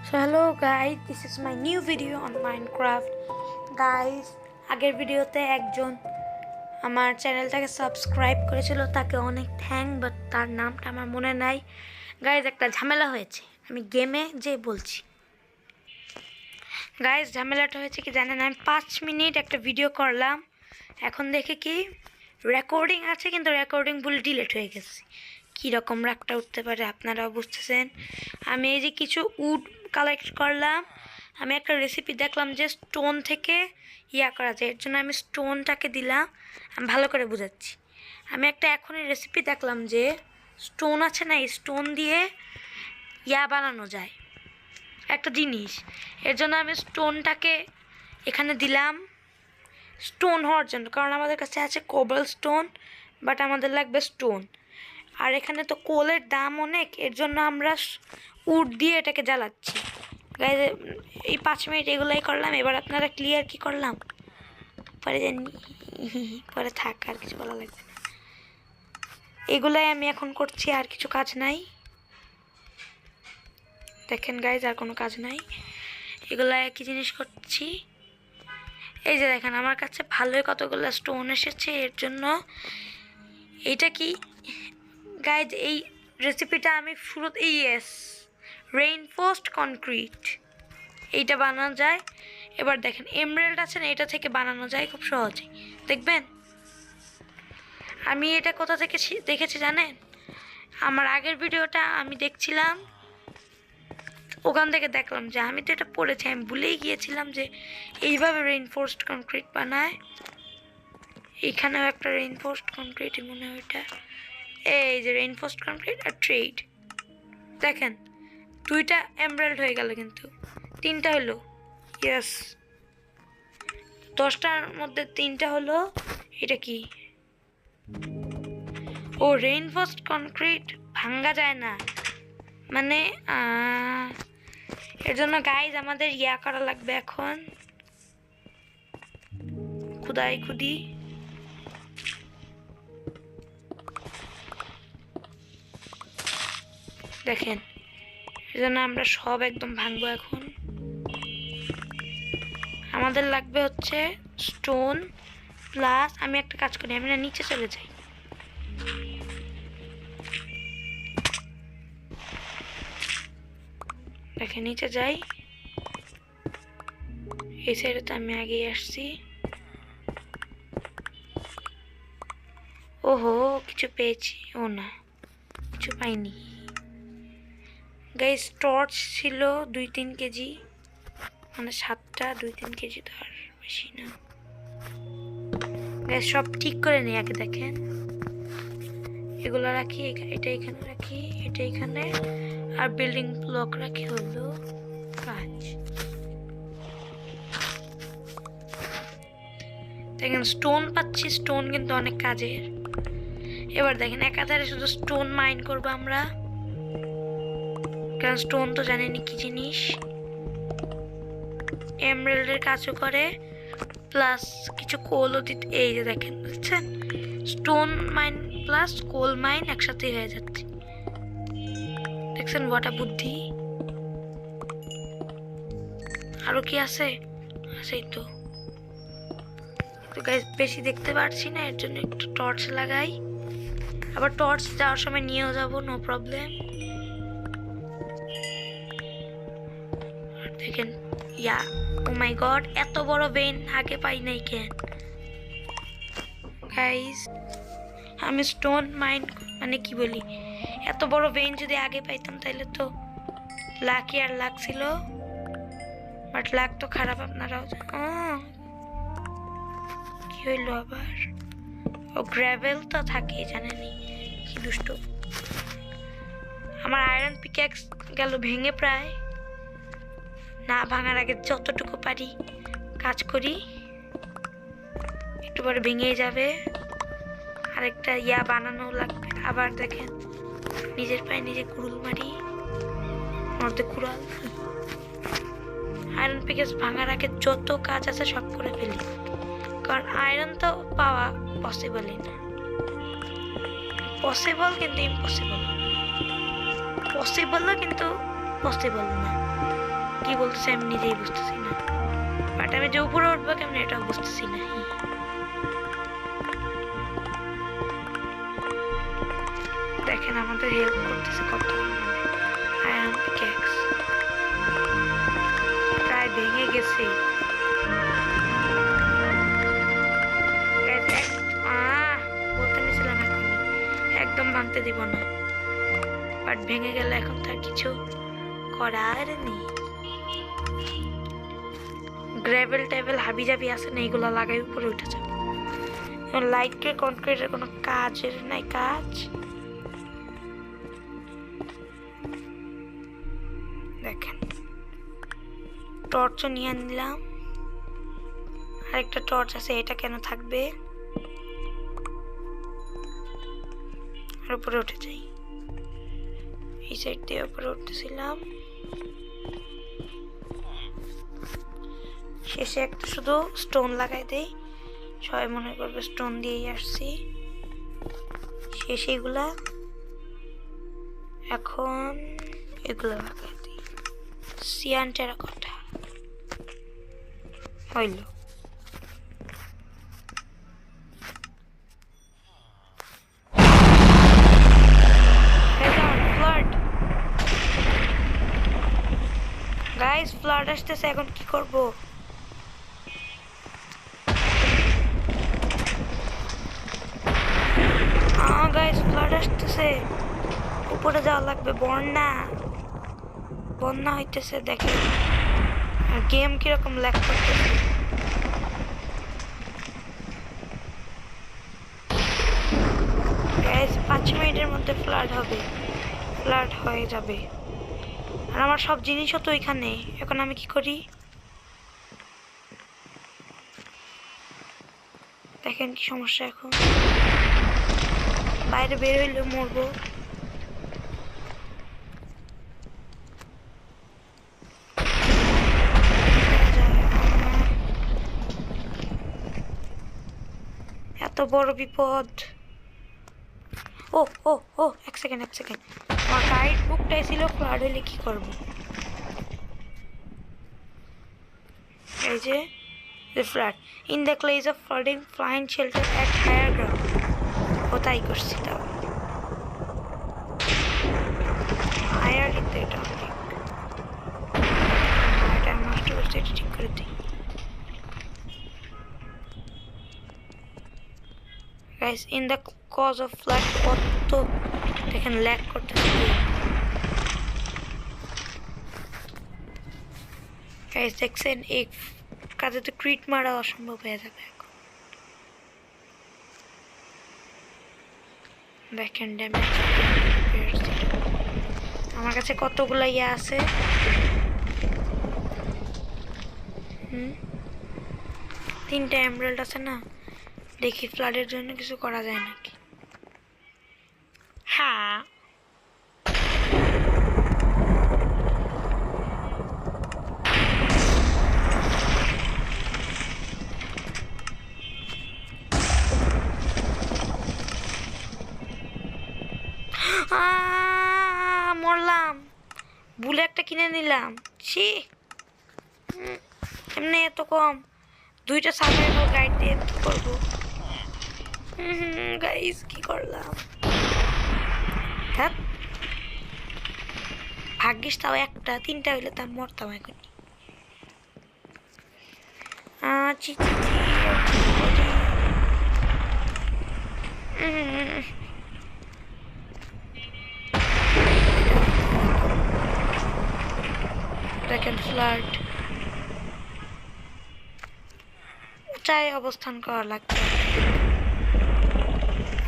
So hello guys, this is my new video on Minecraft. Guys, আগের ভিডিওতে একজন আমার চ্যানেলটাকে সাবস্ক্রাইব করেছিল, তাকে অনেক থ্যাঙ্ক, বাট তার নামটা আমার মনে নাই। গাইজ একটা ঝামেলা হয়েছে, আমি গেমে যে বলছি। গাইজ ঝামেলাটা হয়েছে কি জানেন, আমি 5 মিনিট একটা ভিডিও করলাম, এখন দেখে কি রেকর্ডিং আছে কিন্তু রেকর্ডিং ভুল ডিলিট হয়ে গেছে। কীরকম রাগটা উঠতে পারে আপনারাও বুঝতেছেন। আমি এই যে কিছু উড কালেক্ট করলাম, আমি একটা রেসিপি দেখলাম যে স্টোন থেকে করা যায়, এর জন্য আমি স্টোনটাকে দিলাম। আমি ভালো করে বুঝাচ্ছি, আমি একটা এখনই রেসিপি দেখলাম যে স্টোন আছে না, এই স্টোন দিয়ে বানানো যায় একটা জিনিস, এর জন্য আমি স্টোনটাকে এখানে দিলাম স্টোন হওয়ার জন্য, কারণ আমাদের কাছে আছে কোবল স্টোন, বাট আমাদের লাগবে স্টোন। আর এখানে তো কোলের দাম অনেক, এর জন্য আমরা উড দিয়ে এটাকে জ্বালাচ্ছি। গাইজ এই 5 মিনিট এগুলাই করলাম। এবার আপনারা ক্লিয়ার কি করলাম পরে জানি, পরে থাক, আর কিছু বলা লাগবে না। এগুলাই আমি এখন করছি, আর কিছু কাজ নাই। দেখেন গাইজ আর কোনো কাজ নাই, এগুলো একই জিনিস করছি। এই যে দেখেন আমার কাছে ভালোই কতগুলো স্টোন এসেছে, এর জন্য এইটা কি গাইজ এই রেসিপিটা আমি শুরুতে রেইনফোর্সড কনক্রিট এইটা বানানো যায়। এবার দেখেন এমরাল্ড আছে না, এটা থেকে বানানো যায় খুব সহজে, দেখবেন। আমি এটা কোথা থেকে দেখেছি জানেন, আমার আগের ভিডিওটা আমি দেখছিলাম, ওখান থেকে দেখলাম যে আমি তো এটা পড়েছি, আমি ভুলেই গিয়েছিলাম যে এইভাবে রেইনফোর্সড কনক্রিট বানায়। এইখানেও একটা রেইনফোর্সড কনক্রিট মনে হয়, ওইটা এই যে রেইনফোর্সড কনক্রিট আর ট্রেড। দেখেন 2টা এমরাল্ড হয়ে গেল, কিন্তু 3টা হলো। ইয়েস, 10টার মধ্যে 3টা হলো। এটা কি? ও রেইনফোর্সড কনক্রিট ভাঙ্গা যায় না, মানে এর জন্য গাইজ আমাদের করা লাগবে এখন, খুদি। দেখেন এর জন্য আমরা সব একদম ভাঙবো এখন। আমাদের লাগবে হচ্ছে স্টোন প্লাস, আমি একটা কাজ করি, আমি না নিচে চলে যাই। দেখেন নিচে যাই, এই সাইডে তো আমি আগেই আসছি। ওহো কিছু পেয়েছি, ও না কিছু পাইনি। গাইস টর্চ ছিল 2-3 কেজি, মানে 7টা, 2-3 কেজি তো আর বেশি না। গাইস সব ঠিক করে নিই আগে। দেখেন এগুলো রাখি, এটা এখানে রাখি, এটা এখানে, আর বিল্ডিং ব্লক রাখি, হলো কাজ। দেখেন স্টোন পাচ্ছি, স্টোন কিন্তু অনেক কাজের। এবার দেখেন একাধারে শুধু স্টোন মাইন করবো আমরা, কারণ স্টোন তো জানেনি কি জিনিস, এমরাল্ডের কাজও করে, প্লাস কিছু কোলও দিতে। এই যে দেখেন বুঝছেন, stone mine plus coal mine একসাথে হয়ে যাচ্ছে, দেখছেন ওটা বুদ্ধি। আরো কি আছে? আছেই তো গাইস, বেশি দেখতে পারছি না, এর জন্য একটু টর্চ লাগাই। আবার টর্চ যাওয়ার সময় নিয়েও যাবো, নো প্রবলেম। দেখেন ও মাই গড, এত বড় ভেইন আগে পাই নাই কেন গাইস। আমি স্টোন মাইন মানে কি বলি, এত বড় ভেইন যদি আগে পাইতাম তাহলে তো লাকি আর লাক ছিল, বাট লাক তো খারাপ, আপনারাও কি হইলো আবার। ও গ্র্যাভেল তো থাকেই, জানেনি কি দুষ্ট। আমার আয়রন পিক্যাক্স গেল ভেঙে, প্রায় না ভাঙার আগে যতটুকু পারি কাজ করি, একটু পরে ভেঙে যাবে। আরেকটা বানানো লাগবে। আবার দেখেন নিজের পায়ে নিজে কুড়ুল মারি, মধ্যে কুড়াল। আয়রন পিক্যাক্স ভাঙার আগে যত কাজ আছে সব করে ফেলি, কারণ আয়রন তো পাওয়া পসিবলই না। পসিবল কিন্তু ইম্পসিবল, পসিবলও কিন্তু পসিবল না। কি বলতেছে আমি নিজেই বুঝতেছি না, বাট আমি যে উপরে উঠবো কেমন এটাও বুঝতেছি না। দেখেন আমাদের হেল্প করতেছে কত, আয়রন পিক্যাক্স প্রায় ভেঙে গেছে। বলতে নিয়েছিলাম এখনই একদম ভাঙতে দিব না, বাট ভেঙে গেলে এখন তার কিছু করার নেই। গ্রেভেল টেবেল হাবি জাবি আছে না, এগুলো লাগাই উপরে উঠে যাবে। লাইটকে কনক্রিটের কোনো কাজের নাই কাজ। দেখেন টর্চও নিয়ে নিলাম, আরেকটা টর্চ আছে, এটা কেন থাকবে। আর উপরে উঠে যাই, এই সাইড দিয়ে উপরে উঠতেছিলাম। শেষে একটা শুধু স্টোন লাগাই দেই, সবাই মনে করবে স্টোন দিয়েই আসছি। শেষে এগুলা এখন এগুলো লাগাই দিই, সিয়ান টেরাকোটা হইল। গাইস ফ্লাড আসতেছে, এখন কি করব? গাইস ফ্লাড আসতেছে, উপরে যাওয়া লাগবে। বন্যা বন্যা হইতেছে দেখেন, আর গেম কিরকম ল্যাগ করতেছে। গাইস 5 মিনিটের মধ্যে ফ্লাড হবে, ফ্লাড হয়ে যাবে। আর আমার সব জিনিসও তো এখানে, এখন আমি কি করি দেখেন কি সমস্যা। এখন বাইরে বের হইলে মরবো। এত বড় বিপদ। ও ও ও এক সেকেন্ড আমার গাইড বুকটাই ছিল, ফ্লাড হইলে কি করব। এই যে the flood in the case of flooding find shelter at higher ground। ও তাই করছি, তাও হায়ার কিন্তু এটা অনেক, এটা নষ্ট করছে, এটা ঠিক করে দিই। Guys, in the cause of flood কত দেখেন ল্যাগ করতেছে। Guys দেখছেন এই কাজে তো ক্রিট মারা অসম্ভব হয়ে যাবে এখন। দেখেন ড্যামেজ আমার কাছে কতগুলো ইয়ে আছে। 3টা এমরাল্ড আছে না, দেখি ফ্লাডের জন্য কিছু করা যায় নাকি। হ্যাঁ মরলাম, বুলে একটা কিনে নিলাম। ছি এমনি এত কম, 2টা সার্ভাইভাল গাইড দিয়ে কি করবো। গাইস কি করলাম। হ্যাঁ ভাগ্যিস তাও একটা, 3টা হইলে তার মরতাম এখন। চি চি দেখেন ফ্লাড উঁচায় অবস্থান করা লাগবে।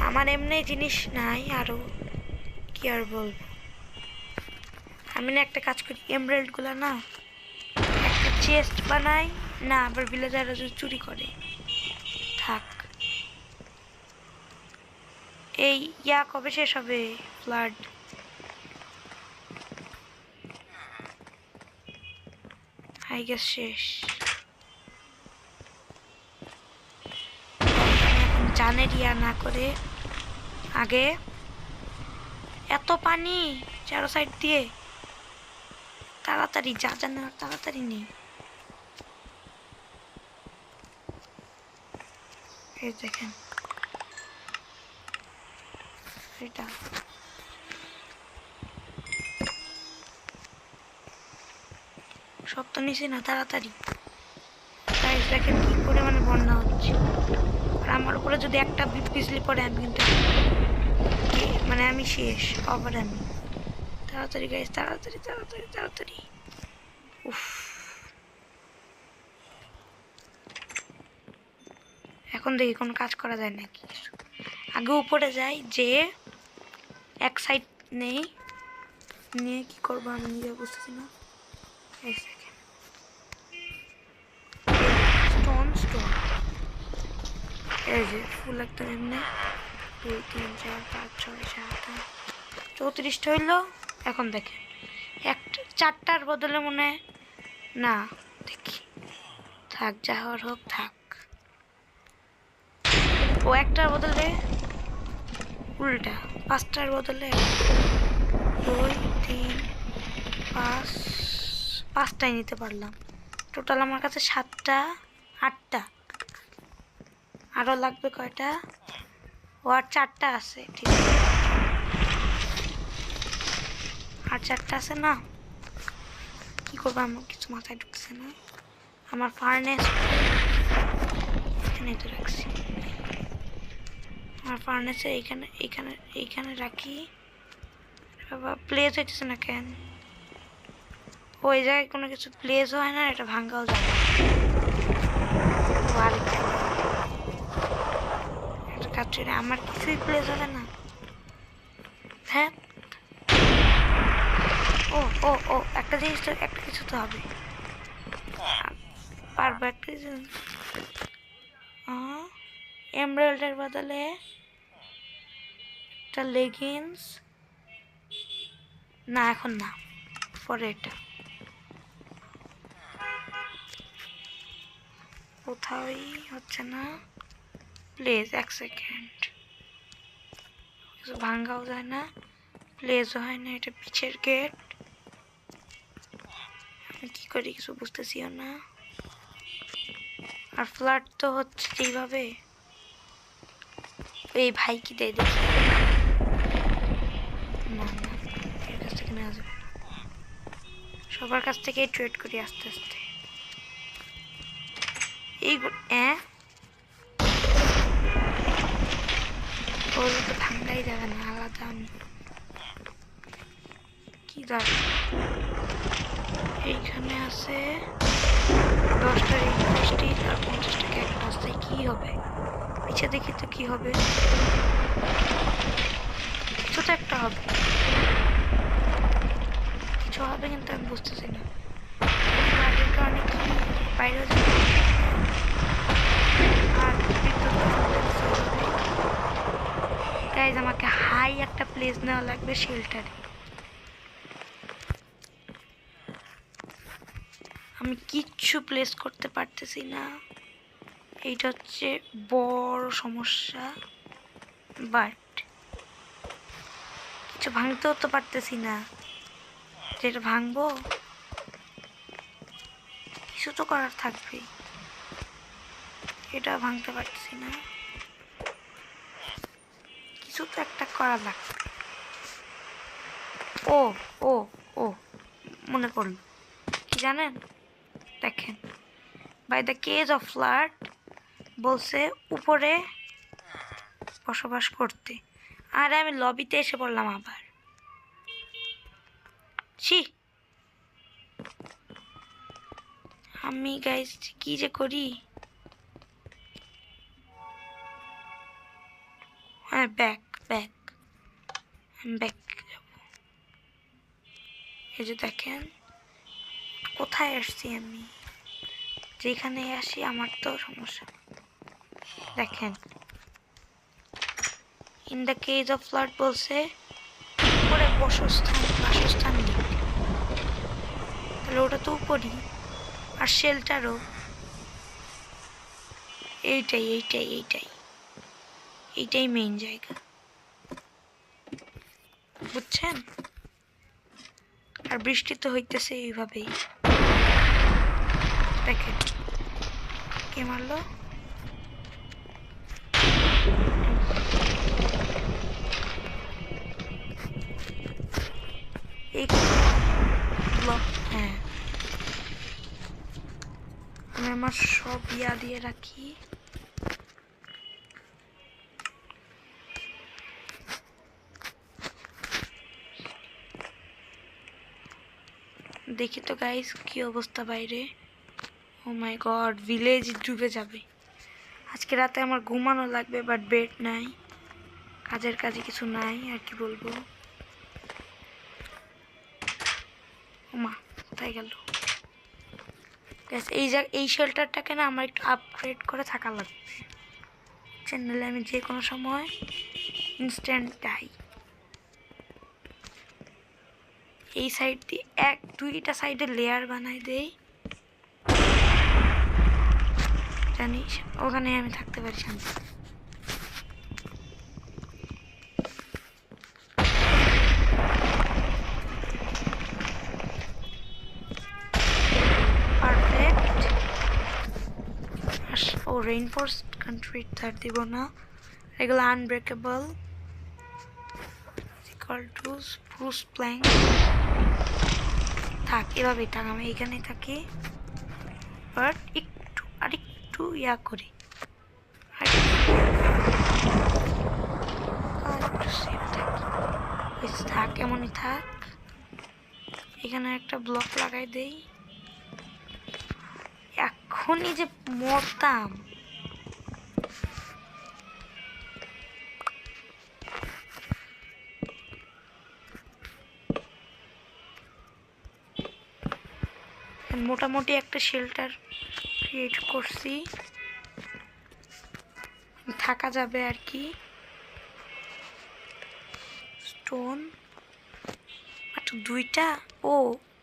আমার এমনি জিনিস নাই, আরো কি আর বলবো। আমি না একটা কাজ করি, এমরাল্ড গুলা না একটা চেস্ট বানাই না, আবার ভিলেজাররা যদি চুরি করে থাক। এই ইয়া কবে শেষ হবে ফ্লাড? আই গেস শেষ। জানের ইয়া না করে আগে এত পানি চারো সাইড দিয়ে, তাড়াতাড়ি যা যা নেওয়ার তাড়াতাড়ি নেই। এই দেখেন এটা সব তো নিছি না, তাড়াতাড়ি। গাইস দেখেন কি পরিমাণে বন্যা হচ্ছে, আর আমার উপরে যদি একটা বিজলি পড়ে আমি কিন্তু মানে আমি শেষ, আবার আমি। তাড়াতাড়ি গাইস, তাড়াতাড়ি তাড়াতাড়ি তাড়াতাড়ি। উফ, এখন দেখি কোনো কাজ করা যায় নাকি। আগে উপরে যাই, যে এক সাইড নেই, নিয়ে কি করবো আমি নিজে বুঝতেছি না। এক সেকেন্ড, স্টোন স্টোন, এই যে ফুল একটা এমনি 2 3 4 5 6 7 8 34টা হইলো। এখন দেখেন একটা 4টার বদলে মনে না, দেখি থাক, যা হওয়ার হোক থাক। ও একটার বদলে উল্টা, 5টার বদলে 2 3 5, 5টাই নিতে পারলাম। টোটাল আমার কাছে 7টা 8টা। আরও লাগবে কয়টা? ও আর 4টা আছে, ঠিক আছে, আর 4টা আছে না। কি করবো আমার কিছু মাথায় ঢুকছে না। আমার ফার্নেস এখানে তো রাখছি, আমার ফার্নেসে এইখানে এইখানে এইখানে রাখি। বাবা প্লেস হইতেছে না কেন? ওই জায়গায় কোনো কিছু প্লেস হয় না, এটা ভাঙ্গাও যায় না। এটা কাটছে, আমার কিছুই প্লেস হবে না। হ্যাঁ, ও ও ও একটা জিনিস তো, একটা কিছু তো হবে, পারবো একটা কিছু। এমব্রয়ডারির বদলে একটা লেগিংস, না এখন না, পরে এটা কোথাওই হচ্ছে না। প্লেস, এক সেকেন্ড, কিছু ভাঙ্গাও যায় না, প্লেসও হয় না, এটা পিছের গেট। আমি কি করি কিছু বুঝতেছিও না। আর ফ্ল্যাট তো হচ্ছে যেইভাবে, এই ভাই কি দেয় দেখি। না না, এর কাছ থেকে নেওয়া যাবে না, সবার কাছ থেকে ট্রেড করি আস্তে আস্তে। এই ওগুলো তো ভাঙ্গাই যাবে না, আলাদা আমি কি যাবে। এইখানে আছে 10টা, 21টি আর 50টা ক্যাকটাস, তাই কি হবে? পিছে দেখি তো কি হবে, কিছু তো একটা হবে, কিছু হবে কিন্তু আমি বুঝতেছি না। লাইটের কারণে কি বাইরেও যাবে, আর গাইজ আমাকে হাই একটা প্লেস নেওয়া লাগবে শেল্টারে। আমি কিচ্ছু প্লেস করতে পারতেছি না, এইটা হচ্ছে বড় সমস্যা। বাট কিছু ভাঙতেও তো পারতেছি না, যেটা ভাঙবো কিছু তো করার থাকবে, এটা ভাঙতে পারতেছি না, কিছু তো একটা করা লাগবে। ও ও ও মনে পড়লো, কি জানেন, দেখেন by the case of flat বলছে উপরে বসবাস করতে, আর আমি লবিতে এসে পড়লাম আবার। ছি, আমি গাইস কি যে করি। হ্যাঁ, ব্যাক ব্যাক, আমি ব্যাক যাব। এই যে দেখেন কোথায় আসছি আমি, যেখানে আসি আমার তো সমস্যা। দেখেন in the case of flood বলছে উপরে বাসস্থান দিক, তাহলে ওটা তো উপরই, আর শেল্টারও এইটাই এইটাই এইটাই এইটাই মেইন জায়গা, বুঝছেন? আর বৃষ্টি তো হইতেছে এইভাবেই। দেখেন কে মারলো। এই ব্লক, হ্যাঁ আমি আমার সব ইয়া দিয়ে রাখি। দেখি তো গাইস কি অবস্থা বাইরে। ও মাই গড, ভিলেজ ডুবে যাবে। আজকে রাতে আমার ঘুমানো লাগবে, বাট বেড নাই, কাজের কাজে কিছু নাই, আর কি বলবো। ওমা কোথায় গেল গাইস? এই শেল্টারটাকে না আমার একটু আপগ্রেড করে থাকা লাগবে, চ্যানেলে আমি যে কোনো সময় ইনস্ট্যান্ট ডাই। এই সাইড দিয়ে দুইটা সাইডে লেয়ার বানাই দেই, জানিস ওখানে আমি থাকতে পারি শান্তি। পারফেক্ট। ও রেইনফোর্সড কান্ট্রি তার দিব না, এগুলো unbreakable equal to spruce plank. থাক এভাবেই থাক, আমি এইখানেই থাকি, বাট আরেকটু ইয়া করি, থাক এমনই থাক। এখানে একটা ব্লক লাগাই দেই, এখনই যে মরতাম। মোটামুটি একটা শেল্টার ক্রিয়েট করছি, থাকা যাবে আর কি। স্টোন মাত্র দুইটা, ও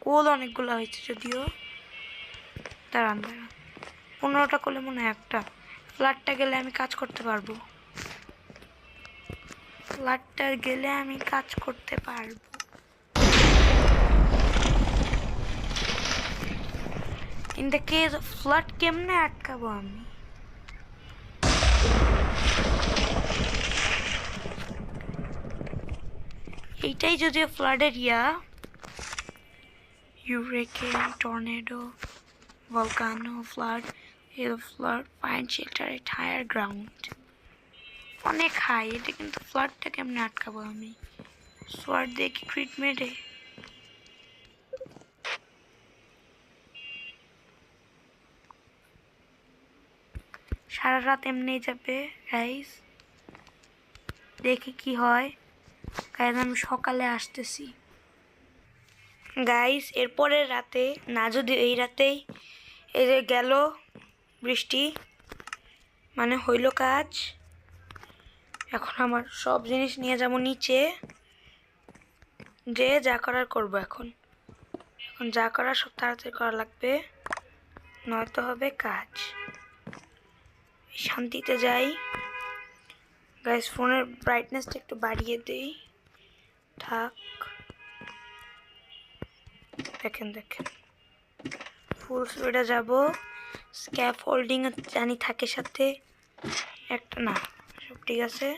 কোল অনেকগুলো হয়েছে যদিও। দাঁড়ান 15টা করলে মনে হয় একটা। ফ্ল্যাটটা গেলে আমি কাজ করতে পারবো, ফ্ল্যাটটা গেলে আমি কাজ করতে পারবো। ইন দ্য কেস ফ্লাড কেমনে আটকাবো আমি? এইটাই যদিও ফ্লাডের ইয়া, hurricane, tornado, volcano, flood, hail flood, find shelter at higher ground. অনেক হাই, এটা কিন্তু ফ্লাডটা কেমনে আটকাবো আমি? সোয়ার্ড দিয়ে কি ক্রিট মেরে? সারা রাত এমনি যাবে গাইস, দেখি কি হয়। গাইস আমি সকালে আসতেছি গাইস, এরপরের রাতে না, যদি এই রাতেই এই যে গেল বৃষ্টি, মানে হইল কাজ। এখন আমার সব জিনিস নিয়ে যাবো নিচে, যে যা করার করবো। এখন যা করার সব তাড়াতাড়ি করা লাগবে, নয়তো হবে কাজ। শান্তিতে যাই গাইস, ফোনের ব্রাইটনেসটা একটু বাড়িয়ে দেই, থাক। দেখেন ফুল স্পিডে যাব। স্ক্যাফোল্ডিং জানি থাকে সাথে একটা, না সব ঠিক আছে,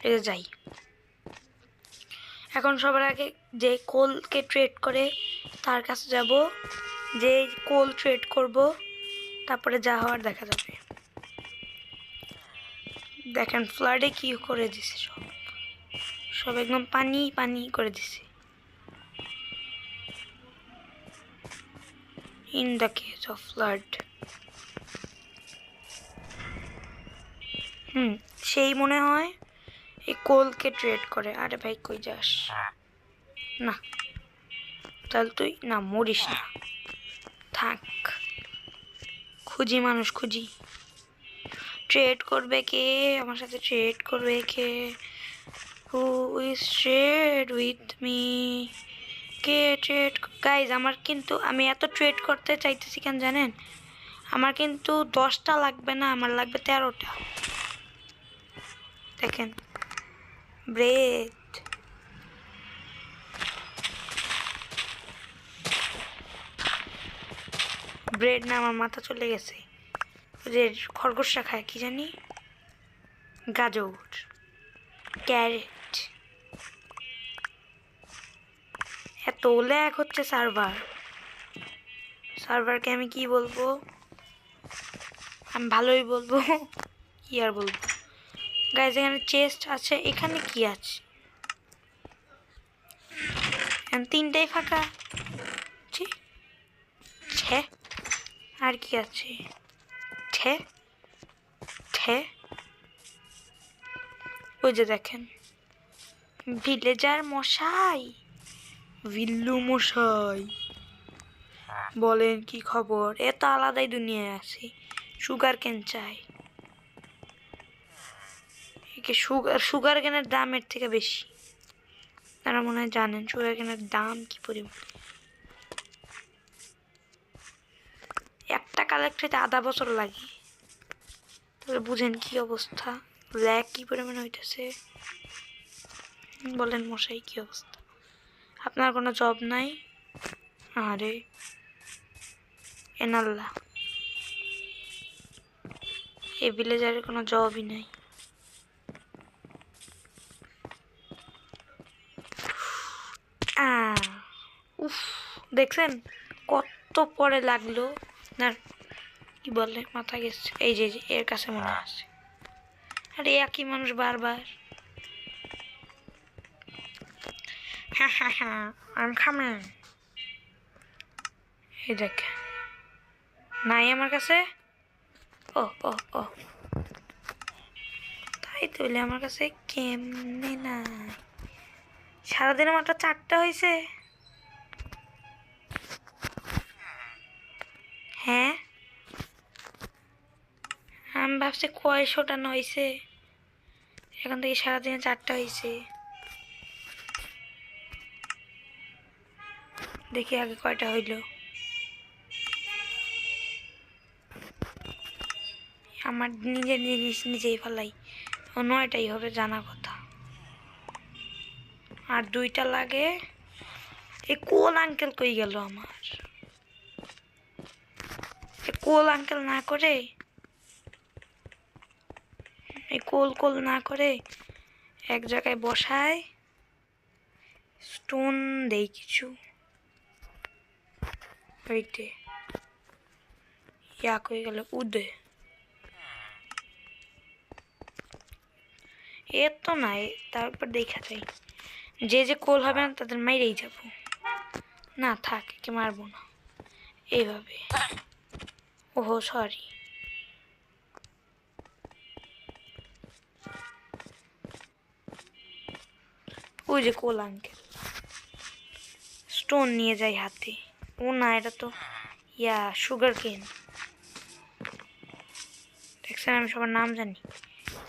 এটা যাই। এখন সবার আগে যে কোলকে ট্রেড করে তার কাছে যাব, যে কোল ট্রেড করব, তারপরে যা হওয়ার দেখা যাবে। দেখেন ফ্লাডে কি করে দিছে, সব একদম পানি করে দিছে। in the case of flood, সেই মনে হয় এই কোলকে ট্রেড করে। আরে ভাই কই যাস? না তাহলে তুই না মরিস না, থাক। খুঁজি মানুষ খুঁজি, ট্রেড করবে কে আমার সাথে? ট্রেড করবে কে? Who is trade with me? কে ট্রেড? গাইজ আমার কিন্তু, আমি এত ট্রেড করতে চাইতেছি কেন জানেন? আমার কিন্তু 10টা লাগবে না, আমার লাগবে 13টা। দেখেন ব্রেড, ব্রেড না, আমার মাথা চলে গেছে। ওই যে খরগোশরা খায় কি জানি, গাজর, ক্যারেট। এত ল্যাগ হচ্ছে সার্ভারকে আমি কি বলবো, আমি ভালোই বলবো, কি আর বলবো। গাইজ এখানে চেস্ট আছে, এখানে কি আছে, তিনটাই ফাঁকা। ছে, আর কি আছে, ঠে ঠে। ওই যে দেখেন ভিলেজার মশাই, ভিল্লু মশাই, বলেন কি খবর? এত আলাদাই দুনিয়ায় আছে। সুগার কেন চাই, সুগার কেনের দাম এর থেকে বেশি। তারা মনে হয় জানেন সুগার কেনের দাম কি পরিমাণ। একটা কালেক্ট হইতে আধা বছর লাগে, তাহলে বুঝেন কি অবস্থা, ল্যাগ কি পরিমাণ হইতেছে। বলেন মশাই কি অবস্থা? আপনার কোনো জব নাই? আরে এনাল্লাহ, এই ভিলেজারের কোনো জবই নাই। উফ, দেখছেন কত পরে লাগলো না, কি বলে মাথা গেছে। এই যে এর কাছে মনে আছে, আরে একই মানুষ বারবার। হ্যাঁ হ্যাঁ হ্যাঁ, আমি খামে। এই দেখ নাই আমার কাছে। ও ও ও, তাই তো বলি আমার কাছে কেমনে নাই। সারাদিনে মাত্র 4টা হয়েছে। হ্যাঁ, আমি ভাবছি কয়শোটা নয়ছে, এখন থেকে সারাদিনে 4টা হয়েছে। দেখি আগে কয়টা হইল। আমার নিজের জিনিস নিজেই ফেলাই, 9টাই হবে জানা কথা, আর 2টা লাগে। এই কোল আঙ্কেল কই গেল আমার? কোল আঙ্কেল না করে, এই কোল না করে এক জায়গায় বসায় স্টোন দেই কিছু। ওইটে ইয়া কই গেল উদে। এর তো নাই, তারপর দেখা যায় যে কোল হবে না তাদের মাইরেই যাব। না থাক, একে মারবো না এইভাবে। ওহো সরি। ওই যে কোল আঙ্কেল স্টোন নিয়ে যাই হাতে। ও না, এটা তো ইয়া সুগার কেন। দেখছেন আমি সবার নাম জানি।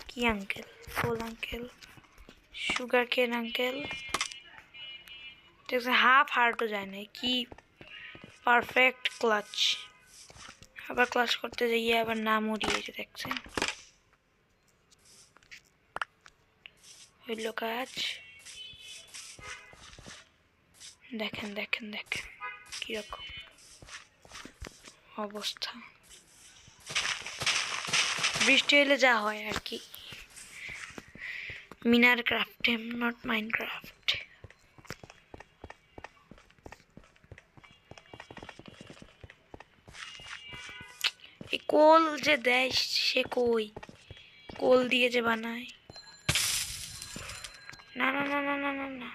কি আঙ্কেল, কোল আঙ্কেল, সুগার কেন আঙ্কেল। দেখছেন হাফ হার্টও যায় না, কি পারফেক্ট ক্লাচ। আবার ক্লাচ করতে যাইয়ে আবার নাম উড়িয়েছে, দেখছেন হইল কাজ। দেখেন দেখেন দেখেন কিরকম অবস্থা। বৃষ্টি হলে যা হয় আর কি, মিনার ক্রাফটে, নট মাইনক্রাফট। এই কোল যে দেয় সে কই, কোল দিয়ে যে বানায়। না না না না না না না,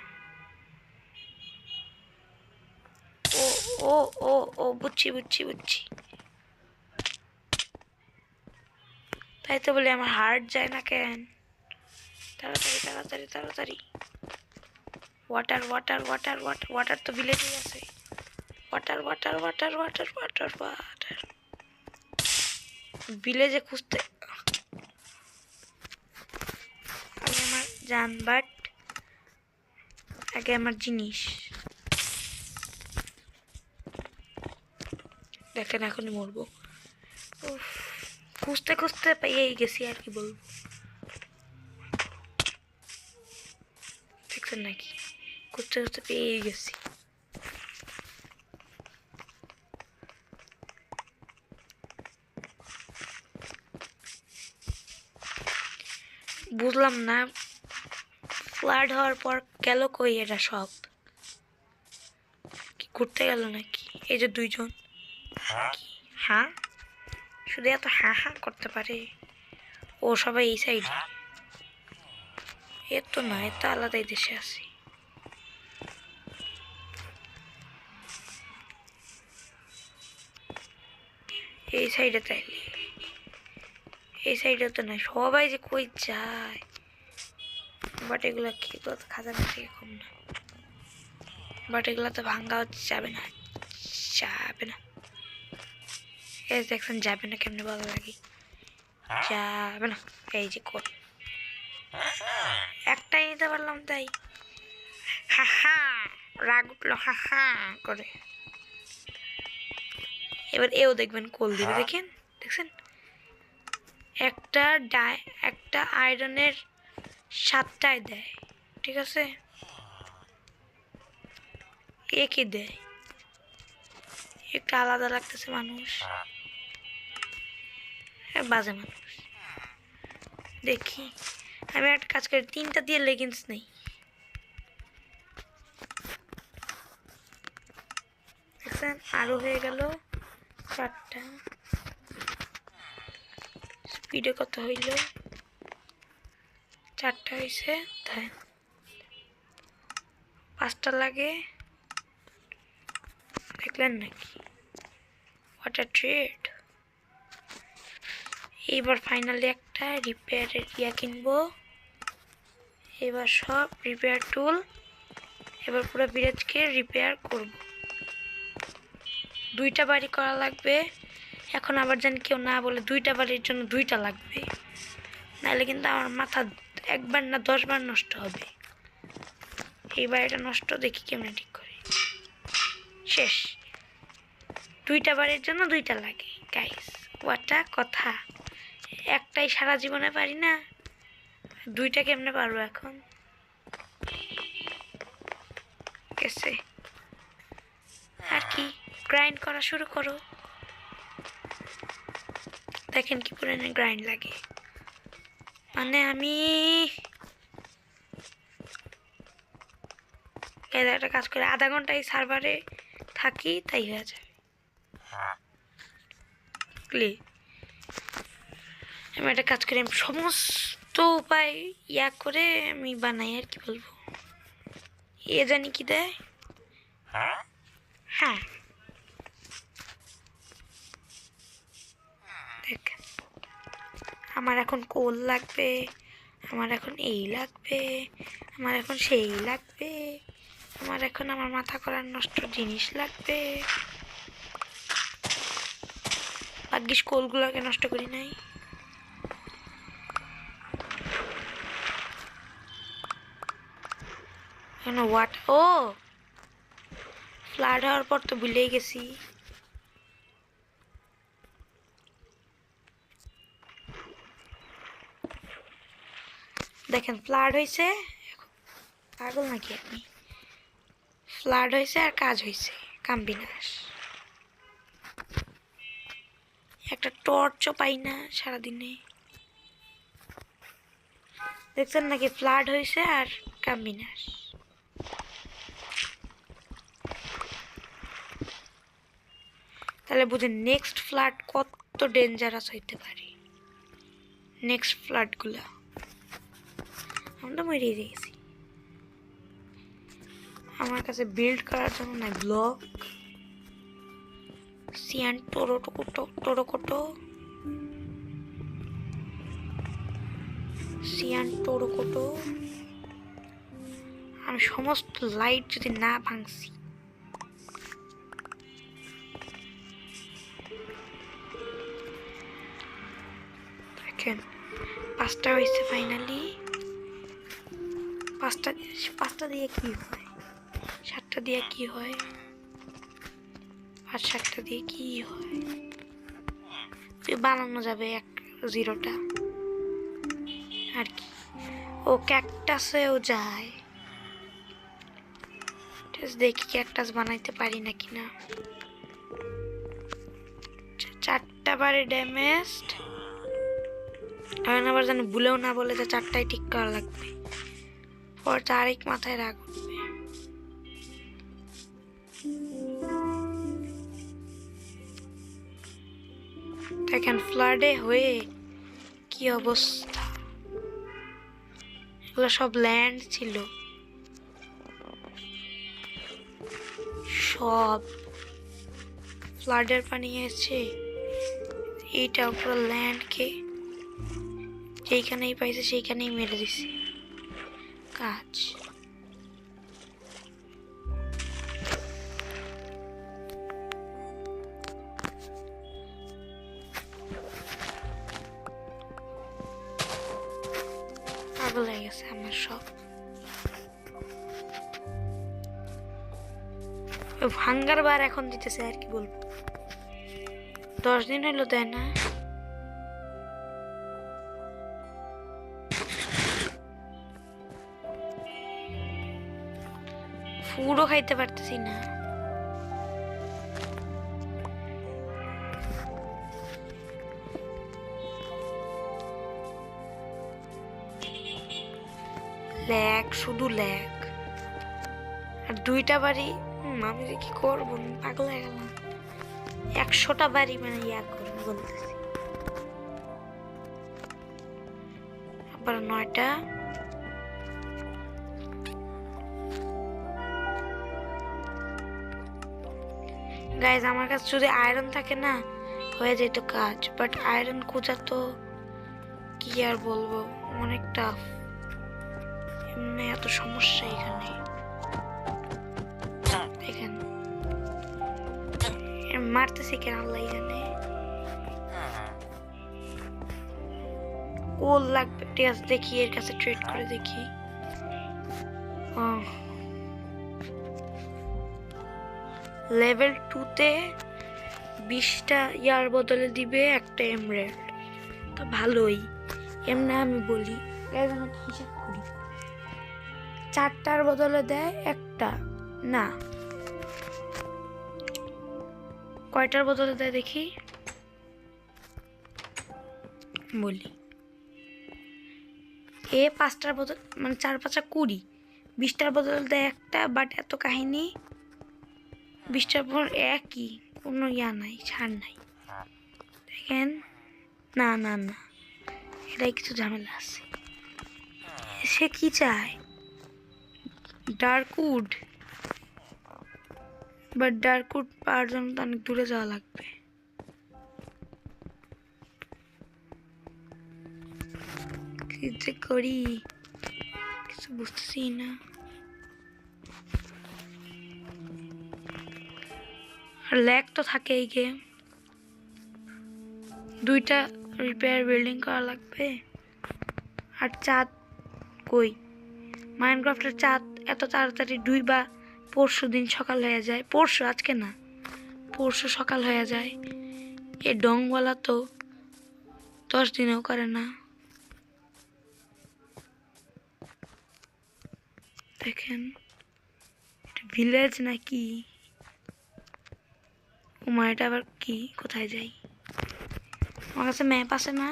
ও ও ও ও বুঝছি বুঝছি বুঝছি। তাই তো বলি আমার হার্ট যায় না কেন। তাড়াতাড়ি তাড়াতাড়ি তাড়াতাড়ি। Water water water water water তো ভিলেজেই আছে। Water water water water water water. ভিলেজে খুঁজতে আগে আমার জান, বাট আগে আমার জিনিস। দেখেন এখনই মরবো। খুঁজতে খুঁজতে পেয়েই গেছি, আর কি বলবো। দেখছেন নাকি, খুঁজতে খুঁজতে পেয়েই গেছি। বুঝলাম না, ফ্লাড হওয়ার পর গেল কই এরা সব? কি ঘুরতে গেল নাকি? এই যে দুইজন, হ্যাঁ শুধু এত হ্যাঁ হ্যাঁ করতে পারে। ও সবাই এই সাইডে, এর তো না, এর তো আলাদাই দেশে আছে। এই সাইডে তাইলে, এই সাইডে তো না, সবাই যে কই যায়। বাট এগুলো কি খাজানা থেকে কম না, বাট এগুলো তো ভাঙ্গা যাবে না, যাবে না। এই দেখছেন যাবে না, কেমনে ভালো লাগে, যাবে না। এই যে কোন একটাই নিতে পারলাম তাই হা হা রাগ উঠলো হা হা করে। এবার এও দেখবেন কোল দিবে, দেখেন দেখছেন, একটা আয়রনের 7টায় দেয়, ঠিক আছে, একই দেয়, একটু আলাদা লাগতেছে মানুষ, বাজে মানুষ। দেখি আমি একটা কাজ করি, 3টা দিয়ে লেগিংস নেই, দেখছেন আরো হয়ে গেল 4টা। স্পিডে কত হইল? 4টা হয়েছে, তাই 5টা লাগে, দেখলেন নাকি? What a trade. এইবার ফাইনালি একটা রিপেয়ারের কিনবো। এবার সব রিপেয়ার টুল, এবার পুরো ভিলেজকে রিপেয়ার করব। 2টা বাড়ি করা লাগবে। এখন আবার যেন কেউ না বলে 2টা বাড়ির জন্য 2টা লাগবে, নাহলে কিন্তু আমার মাথা একবার না 10 বার নষ্ট হবে। এই বাড়িটা নষ্ট, দেখি কেমনে ঠিক করে। শেষ, 2টা বাড়ির জন্য 2টা লাগে গাইস, ওয়াটা কথা। একটাই সারা জীবনে পারি না, 2টা কেমনে পারবো এখন? গেছে আর কি, গ্রাইন্ড করা শুরু করো। দেখেন কি পরিমাণে গ্রাইন্ড লাগে, মানে আমি একটা কাজ করে আধা ঘন্টা এই সার্ভারে থাকি, তাই হয়ে যাবে। আমি একটা কাজ করি, আমি সমস্ত উপায় করে আমি বানাই, আর কি বলবো, এ জানি কি দেয়। হ্যাঁ দেখ, আমার এখন কোল লাগবে, আমার এখন এই লাগবে, আমার এখন সেই লাগবে, আমার এখন আমার মাথা করার নষ্ট জিনিস লাগবে। ভাগ্যিস কোলগুলোকে নষ্ট করি নাই। হোয়াট, ও ফ্লাড হওয়ার পর তো ভুলেই গেছি। দেখেন ফ্লাড হয়েছে, পাগল নাকি আপনি? ফ্লাড হয়েছে আর কাজ হয়েছে, কাম বিনাশ। একটা টর্চও পাই না সারাদিনে, দেখছেন নাকি? ফ্লাড হয়েছে আর কাম বিনাশ। তাহলে বুঝেন নেক্সট ফ্লাড কত ডেঞ্জারাস হইতে পারে। নেক্সট ফ্লাডগুলা আমরা মরে গেছি। আমার কাছে বিল্ড করার জন্য নাই ব্লক, সিয়ান টোরোকোটো সিয়ান টোরোকোটো। আমি সমস্ত লাইট যদি না ভাঙছি, দেখেন 5টা হয়েছে ফাইনালি। 5টা দিয়ে কি হয়, 7টা দিয়ে কি হয়, আর 7টা দিয়ে কি হয়? বানানো যাবে 0টা আর কি। ও ক্যাকটাসেও যায়, দেখি ক্যাকটাস বানাইতে পারি নাকি না। 4টা বারে ড্যামেজড, এখন আবার যেন ভুলেও না বলে যে 4টায় ঠিক করা লাগবে, পর তারিখ মাথায় রাখ উঠবে। দেখেন ফ্লাডে হয়ে কি অবস্থা, এগুলো সব ল্যান্ড ছিল, সব ফ্লাডের পানি এসে এইটা পুরো ল্যান্ডকে যেইখানেই পাইছে সেইখানেই মেরে দিছে। কাজ পাগল হয়ে গেছে আমার সব। ভাঙ্গার বার এখন দিতেছে, আর কি বলবো, 10 দিন হইলো দেয় না। পুরো খাইতে পারতেছি না। ল্যাগ, শুধু ল্যাগ। আর 2টা বাড়ি, আমি যে কি করবো, পাগল হয়ে গেলাম। 100টা বাড়ি মানে ইয়া করবো বলতেছি। আবার 9টা। গাইজ আমার কাছে যদি আয়রন থাকে না হয়ে যেত কাজ, বাট আয়রন খোঁজা তো কি আর বলবো, অনেক টাফ। এমনি এত সমস্যা এখানে। দেখেন মারতেছি কেন আল্লাহ জানে। কোল লাগবে, ঠিক আছে দেখি এর কাছে ট্রেড করে দেখি। লেভেল 2-তে 20টা ইয়ার বদলে দিবে একটা এমরাল্ড, তো ভালোই। এমনি আমি বলি হিসাব করি, 4টার বদলে দেয় একটা, না কয়টার বদলে দেয় দেখি বলি। 5টার বদল মানে 4 5 20, 20টার বদলে দেয় একটা, বাট এত কাহিনী 20টার পর একই, কোনো ইয়া নাই, ছাড় নাই। দেখেন না না না, এটাই কিছু ঝামেলা আছে। সে কি চায়, ডার্কউড, বাট ডার্কউড পাওয়ার জন্য তো অনেক দূরে যাওয়া লাগবে। কি যে করি কিছু বুঝতেছি না। আর ল্যাগ তো থাকেই গেম। 2টা রিপেয়ার বিল্ডিং করা লাগবে। আর চাঁদ কই, মাইনক্রাফটের চাঁদ এত তাড়াতাড়ি 2 বা পরশু দিন সকাল হয়ে যায়, পরশু, আজকে না পরশু সকাল হয়ে যায়। এ ডংওয়ালা তো 10 দিনেও করে না। দেখেন এটা ভিলেজ নাকি, ওমা এটা আবার কি, কোথায় যাই? আমার কাছে ম্যাপ আছে না,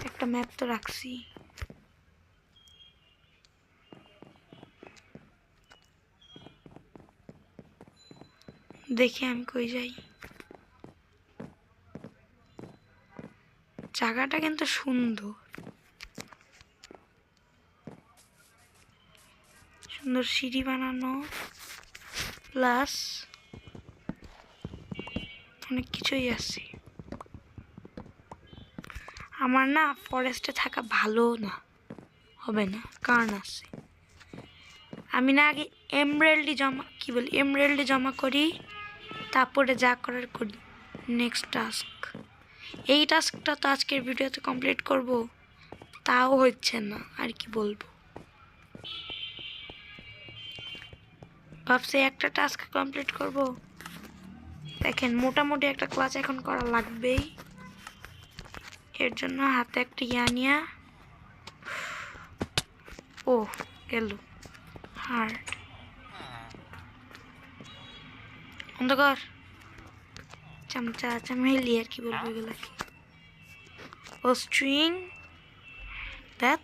একটা ম্যাপ তো রাখছি। দেখি আমি কই যাই। জায়গাটা কিন্তু সুন্দর, সুন্দর সিঁড়ি বানানো, প্লাস অনেক কিছুই আছে। আমার না ফরেস্টে থাকা ভালো না, হবে না, কারণ আছে। আমি না আগে এমরাল্ড জমা করি, তারপরে যা করার করি। নেক্সট টাস্ক, এই টাস্কটা তো আজকের ভিডিওতে কমপ্লিট করব, তাও হচ্ছে না, আর কি বলবো। ভাবছি একটা টাস্ক কমপ্লিট করব। দেখেন মোটামুটি একটা ক্লাস এখন করা লাগবেই, এর জন্য হাতে একটা ইয়ানিয়া। ও গেল হার্ট, অন্ধকার চামচা চামেলি, আর কি বলবো এগুলাকে। ও স্ট্রিং দ্যাট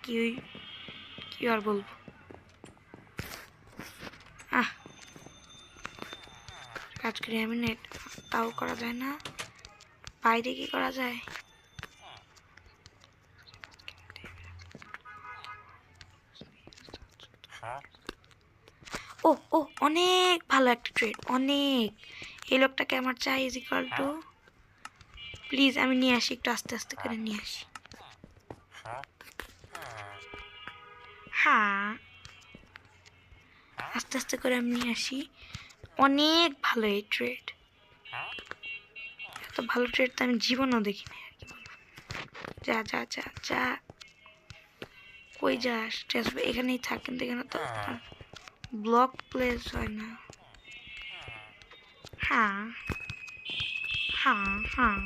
কি আর বলবো। কাজ করি আমি, নেট তাও করা যায় না, বাইরে কি করা যায়? ও ও অনেক ভালো একটা ট্রেড, অনেক। এই লোকটাকে আমার চাই ইজ ইকুয়াল টু, প্লিজ আমি নিয়ে আসি, একটু আস্তে আস্তে করে নিয়ে আসি। হ্যাঁ আস্তে আস্তে করে আমি নিয়ে আসি। অনেক ভালো এই ট্রেড, এত ভালো ট্রেড তো আমি জীবনও দেখিনি আর কি বলবো। যা যা যা যা, কই যাস? এখানেই থাক, কিন্তু এখানে তো ব্লক প্লেস হয় না। হ্যাঁ হ্যাঁ হ্যাঁ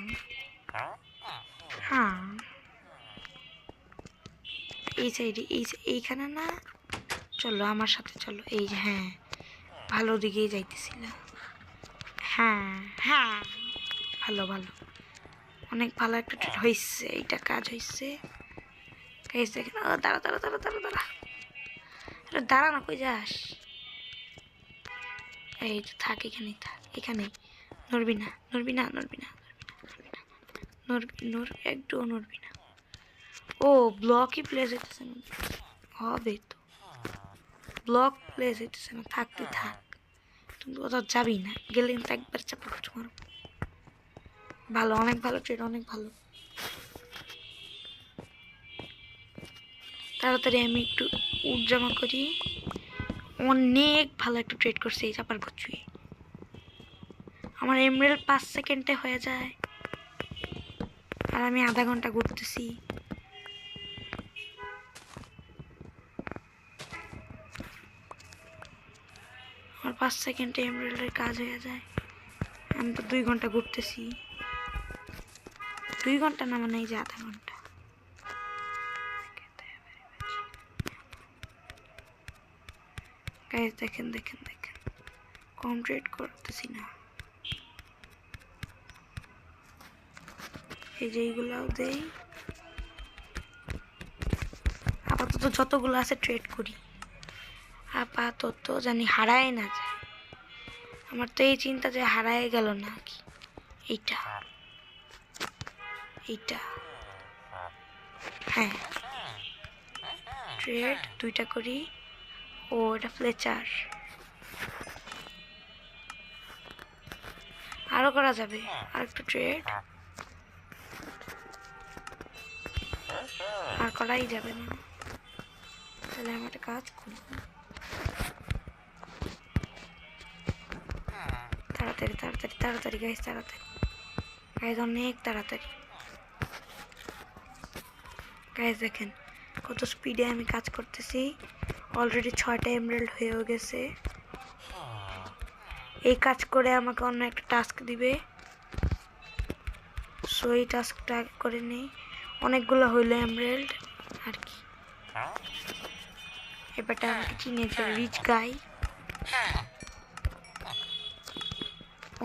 হ্যাঁ, এই সাইডে, এইখানে না, চলো আমার সাথে চলো। এই যে হ্যাঁ, ভালো দিকেই যাইতেছিলাম। হ্যাঁ হ্যাঁ, ভালো ভালো, অনেক ভালো একটা ট্রেড হয়েছে, এইটা কাজ হয়েছে। দেখেন, দাঁড়া দাঁড়া দাঁড়া দাঁড়া দাঁড়া, দাঁড়া না, কই যাস? এই তো থাক, এখানেই থাক, এখানেই, নড়বি না নড়বি না নড়বি না নড়বি, একটুও নড়বি না। ও ব্লকই প্লেস হইতেছে না, হবে তো, ব্লক প্লেস হইতেছে না, থাক তুই থাক, তুমি কোথাও যাবি না, গেলে কিন্তু একবার চাপা তোমার। ভালো, অনেক ভালো ট্রেড, অনেক ভালো। তাড়াতাড়ি আমি একটু উঠ জমা করি। অনেক ভালো একটা ট্রেড করছে এই চাপার কচুয়ে, আমার এমরেল 5 সেকেন্ডে হয়ে যায়, আর আমি আধা ঘন্টা ঘুরতেছি। আমার 5 সেকেন্ডে এমরেলের কাজ হয়ে যায়, আমি তো 2 ঘন্টা ঘুরতেছি। 2 ঘন্টা না, মানে এই যে আধা ঘন্টা। গাইস দেখেন দেখেন দেখেন, কম ট্রেড করতেছি না। এই যে এইগুলাও দেই, আপাতত যতগুলো আছে ট্রেড করি, আপাতত জানি হারায় না যায়। আমার তো এই চিন্তা যে হারায় গেল না কি, এইটা এইটা হ্যাঁ, ট্রেড 2টা করি। ও এটা ফ্লেচার, আরো করা যাবে, আর একটু ট্রেড, আর করাই যাবে না, তাহলে আমি একটা কাজ করি, তাড়াতাড়ি তাড়াতাড়ি তাড়াতাড়ি গাইস, তাড়াতাড়ি গাইস, অনেক তাড়াতাড়ি গাইস। দেখেন কত স্পিডে আমি কাজ করতেছি, অলরেডি 6টা এমরাল্ড হয়েও গেছে। এই কাজ করে আমাকে অন্য একটা টাস্ক দিবে, সো এই টাস্কটা করে নেই। অনেকগুলো হইলো এমরাল্ড আর কি, এবারটা আমাকে চিনে যাবে, রিচ গাই।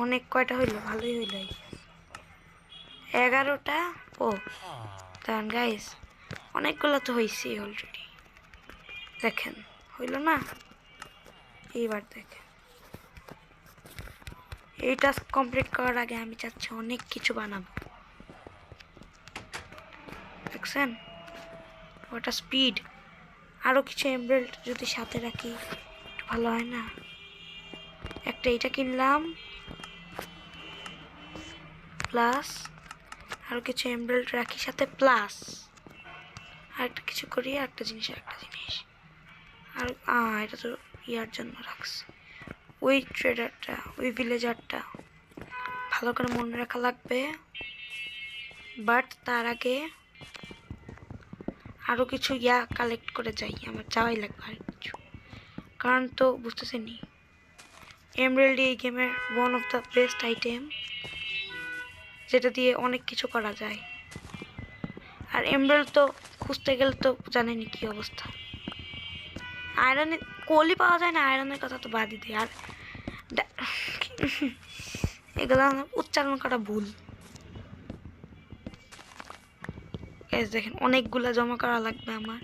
অনেক কয়টা হইলো, ভালোই হইলো, 11টা। ও দাঁড়ান গাইস, অনেকগুলো তো হয়েছে অলরেডি, দেখেন হইল না? এইবার দেখেন, এই টাস্ক কমপ্লিট করার আগে আমি চাচ্ছি অনেক কিছু বানাবো, দেখছেন ওটা স্পিড। আরও কিছু এমরাল্ড যদি সাথে রাখি একটু ভালো হয় না? একটা এইটা কিনলাম, প্লাস আরও কিছু এমরাল্ড রাখি সাথে, প্লাস আরেকটা কিছু করি, একটা জিনিস আর এটা তো ইয়ার জন্য রাখছি, ওই ট্রেডারটা, ওই ভিলেজারটা ভালো করে মনে রাখা লাগবে। বাট তার আগে আরও কিছু কালেক্ট করে যাই, আমার যাওয়াই লাগবে আর কিছু, কারণ তো বুঝতেছেনি এমরাল্ড এই গেমের one of the best item, যেটা দিয়ে অনেক কিছু করা যায়। আর এমরাল্ড তো খুঁজতে গেলে তো জানেনি কি অবস্থা, আয়রনের কোলই পাওয়া যায় না, আয়রনের কথা তো বাদই দেয়। আর এগুলো উচ্চারণ করা ভুল, গাইস দেখেন অনেকগুলা জমা করা লাগবে আমার।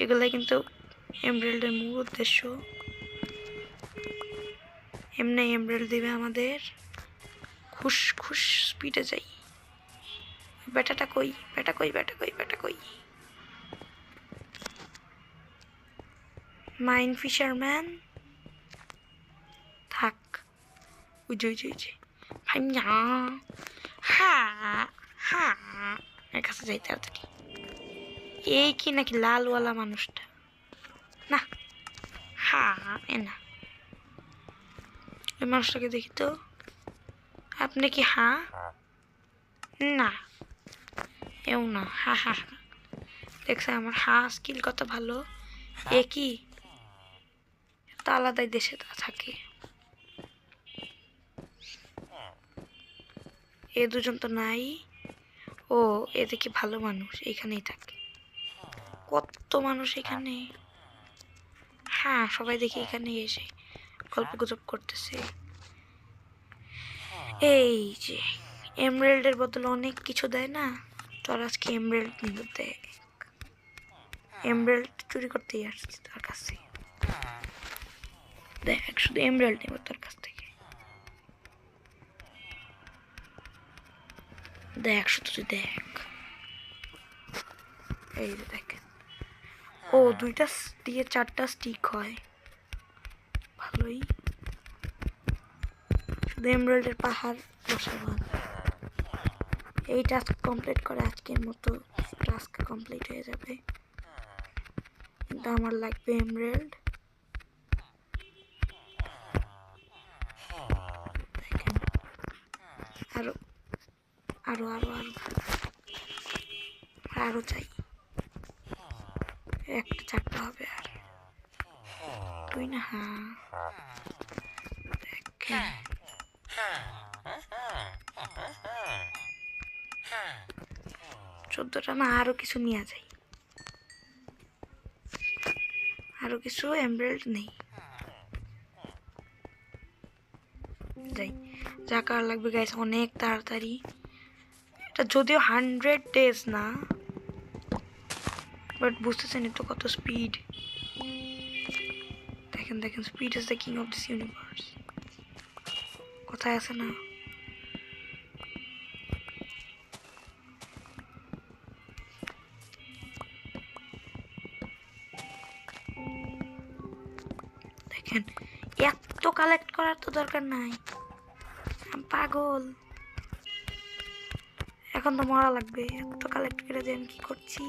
এগুলাই কিন্তু এমরাল্ডের মূল উদ্দেশ্য। এমনি এমরাল্ড দিবে আমাদের। খুশ খুশ স্পিডে যাই। বেটাটা কই, বেটা কই, বেটা কই, বেটা কই। মাইন ফিশারম্যান থাক। ওই যে ভাইয়া হ্যাঁ হ্যাঁ এর কাছে যাই তাড়াতাড়ি। এই কি নাকি লালওয়ালা মানুষটা? না হ্যাঁ এ না, ওই মানুষটাকে দেখি তো। আপনি কি হ্যাঁ? না এও না, হা হা হা। দেখছে আমার হা স্কিল কত ভালো। এ কি তো আলাদাই দেশে থাকে। এ দুজন তো নাই। ও এ দেখি ভালো মানুষ, এখানেই থাকে। কত মানুষ এখানে। হ্যাঁ সবাই দেখি এখানে এসে গল্প গুজব করতেছে। এই যে এমরাল্ডের বদলে অনেক কিছু দেয় না, তোর আজকে এমরাল্ড নিব। দেখ এমরাল্ড চুরি করতেই আসছি তোর কাছে। দেখ শুধু এমরাল্ড নিব তোর কাছ থেকে। দেখ শুধু তুই দেখ। এই যে দেখেন, ও 2টা দিয়ে 4টা স্টিক হয়, ভালোই। শুধু এমরাল্ডের পাহাড় বসাবো। এই টাস্ক কমপ্লিট করে আজকের মতো টাস্ক কমপ্লিট হয়ে যাবে। কিন্তু আমার লাগবে এমরাল্ড। দেখেন আরো আরো আরো আরো আরো চাই। একটা 4টা হবে আর 2 না। হ্যাঁ দেখেন 14টা না, আরো কিছু নিয়ে যাই। আরো কিছু এমরাল্ড নেই। যাই যা কার লাগবে গাইস অনেক তাড়াতাড়ি। এটা যদিও 100 ডেজ না, বাট বুঝতেছেন তো কত স্পিড। দেখেন দেখেন, speed is the king of this universe. কোথায় আছে না? দেখেন এত কালেক্ট করার তো দরকার নাই, আমি পাগল। এখন তো মরা লাগবে, এত কালেক্ট করে যে আমি কি করছি।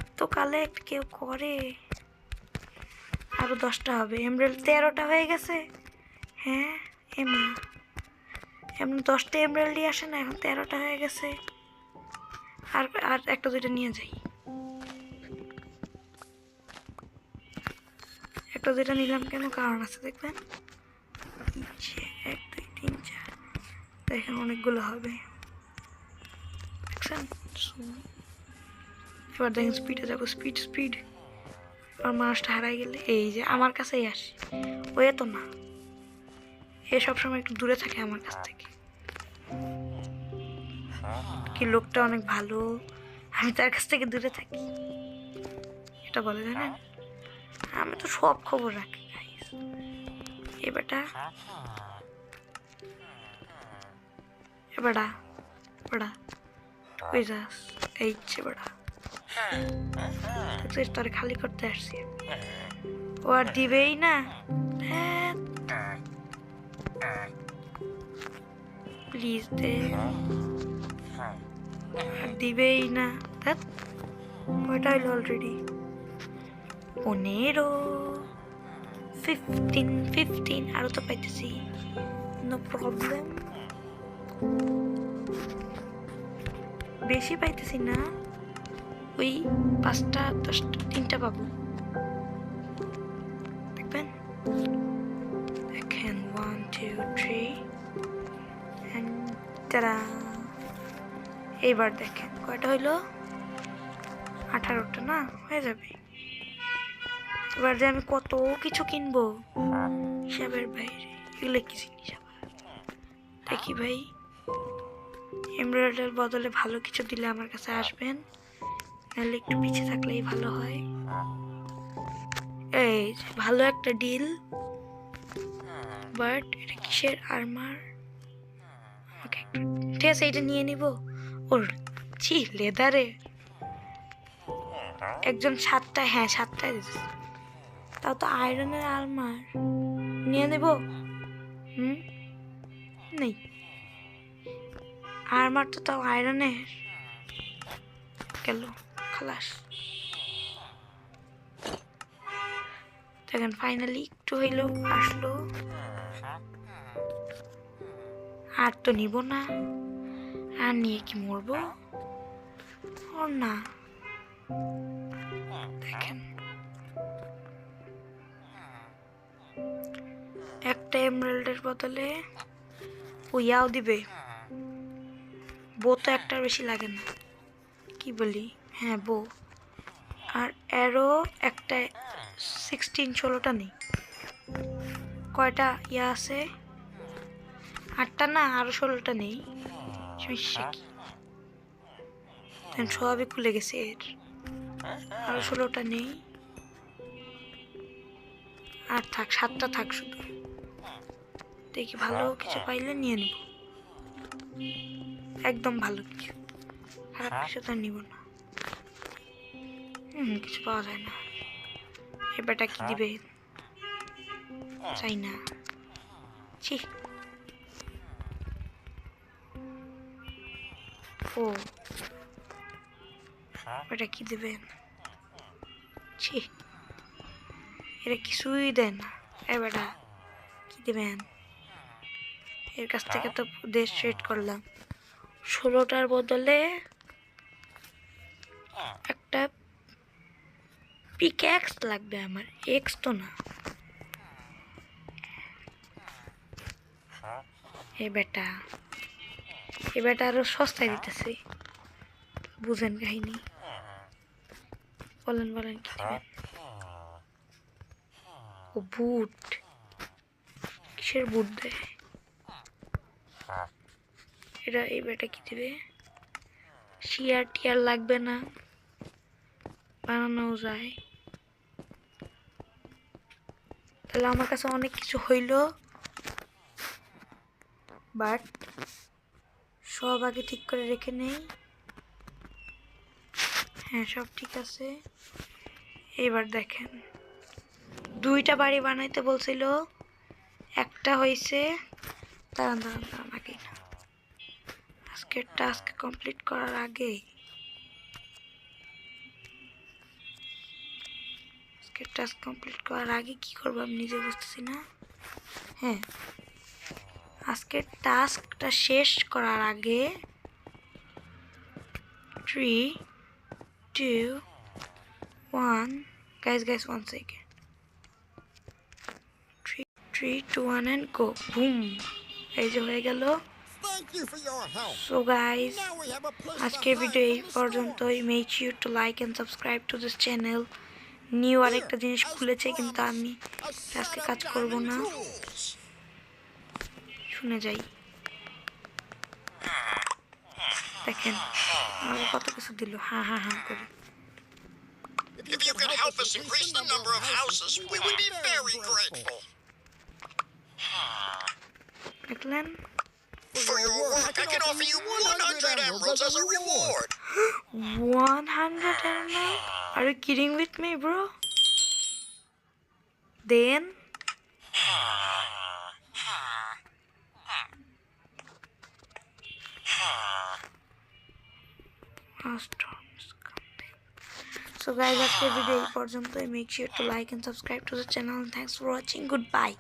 এত কালেক্ট কেউ করে? আরো 10টা হবে। এমরাল্ড 13টা হয়ে গেছে। হ্যাঁ এমা এমন 10টা এমরাল্ডই আসে না, এখন 13টা হয়ে গেছে। আর আর একটা 2টা নিয়ে যাই। একটা 2টা নিলাম কেন, কারণ আছে দেখবেন। 1 2 3 4 দেখেন অনেকগুলো হবে দেখছেন। এবার দেখেন স্পিডে যাবো, স্পিড স্পিড। আর মানুষটা হারাই গেলে এই যে আমার কাছেই আসে। ও তো না, এ সবসময় একটু দূরে থাকে আমার কাছ থেকে। কি লোকটা অনেক ভালো, আমি তার কাছ থেকে দূরে থাকি, এটা বলে জানেন। আমি তো সব খবর রাখি গাইস। এবারটা এবারটা বড়া কই যাস? এই যে বড়া তোর খালি করতে আসছি। ও আর দিবেই না। প্লিজ দে, আর দিবেই না। কয়টা হইলো অলরেডি? 15 15 আরো তো পাইতেছি, নো প্রবলেম। বেশি পাইতেছি না, ওই 5টা 10টা 3টা পাবো। দেখবেন দেখেন 1 2 3 তারা। এইবার দেখেন কয়টা হইলো? 18টা না, হয়ে যাবে। এবার যে আমি কত কিছু কিনবো হিসাবের বাইরে। এগুলো কি জিনিস আবার দেখি ভাই। এমব্রয়ডারির বদলে ভালো কিছু দিলে আমার কাছে আসবেন, নাহলে একটু পিছিয়ে থাকলেই ভালো হয়। এই যে ভালো একটা ডিল, বাট এটা কিসের আর্মার? ওকে, ঠিক আছে এটা নিয়ে নিব। ওর ছি লেদারে একজন 7টা, হ্যাঁ 7টায় দিচ্ছে, তাও তো আয়রনের আর্মার নিয়ে নেব। নেই আর্মার তো তাও আয়রনের, গেল খালাস। দেখেন ফাইনালি একটু হইলেও আসলো। আর তো নিব না, আর নিয়ে কি মরবো? ওর না, দেখেন একটা এমরাল্ডের বদলে ওয়াও দিবে। বো তো একটার বেশি লাগে না, কি বলি? হ্যাঁ বো। আর অ্যারো একটা 16-16টা নেই। কয়টা ইয়া আছে? 8টা না, আরো 16টা নেই। সমস্যা কি? সবই খুলে গেছে এর, আরো 16টা নেই। আর থাক 7টা থাক শুধু। দেখি ভালো কিছু পাইলে নিয়ে নেব, একদম ভালো কিছু, খারাপ কিছু তো নিব না। কিছু পাওয়া যায় না। এবারটা কি দিবে? চাই না, ছি। ও এটা কি দেবে? ছি, এটা কিছুই দেয় না। এবারটা কি দেবেন? এর কাছ থেকে তো দেশ ট্রেড করলাম। 16টার বদলে একটা পিক্যাক্স লাগবে আমার, এক্স তো না। এ বেটা আরো সস্তায় দিতেছে, বুঝেন কাহিনী। বলেন কি দেবেন? ও বুট, কিসের বুট দেয় এটা? এই বেটা কি দিবে? শিয়ার টিয়ার লাগবে না, বানানো যায়। তাহলে আমার কাছে অনেক কিছু হইল, বাট সব আগে ঠিক করে রেখে নেই। হ্যাঁ সব ঠিক আছে। এবার দেখেন 2টা বাড়ি বানাইতে বলছিল, একটা হয়েছে। দাঁড়ান আগে না, আজকের টাস্ক কমপ্লিট করার আগে, কি করবো আমি নিজে বুঝতেছি না। হ্যাঁ আজকের টাস্কটা শেষ করার আগে 3, 2, 1 guys 1 second, 3, 2, 1 and go, boom। এই যে হয়ে গেল। সো গাইস আজকের ভিডিও এই পর্যন্তই। Make sure to like and subscribe to this channel. New আরেকটা জিনিস খুলেছে, কিন্তু আমি আজকে কাজ করব না, শুনে যাই। দেখেন আমাকে কত কিছু দিল, হ্যাঁ করে। If you could help us increase the number of houses, we would be very grateful. দেখলেন? For your work, I can offer you 100 emeralds as a reward. 100 emeralds? Are you kidding with me, bro? Then so guys, আজকের video এই পর্যন্তই। Make sure to like and subscribe to the channel and thanks for watching. Goodbye.